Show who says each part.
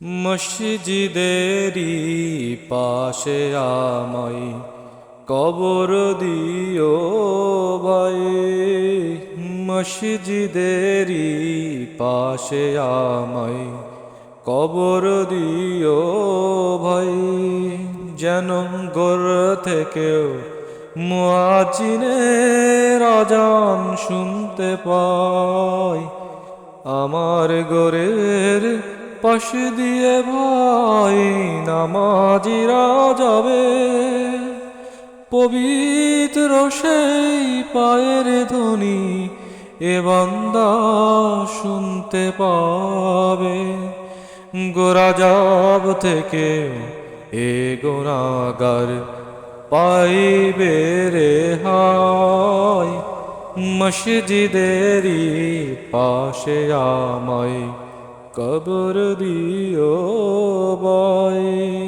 Speaker 1: মসজিদেরই পাশে আমায় কবর দিও ভাই। মসজিদেরই পাশে আমায় কবর দিও ভাই। যেন গোর থেকেও মুয়াজ্জিনের আযান শুনতে পাই। আমার গোরের পাশ দিয়ে ভাই নামাজিরা যাবে, পবিত্র সেই পায়ের ধ্বনি এ বান্দা শুনতে পাবে। গোরাজাব থেকে এ গুনাহগার পাইবে রেহাই। মসজিদেরই পাশে আমায় কবর দিও ভাই।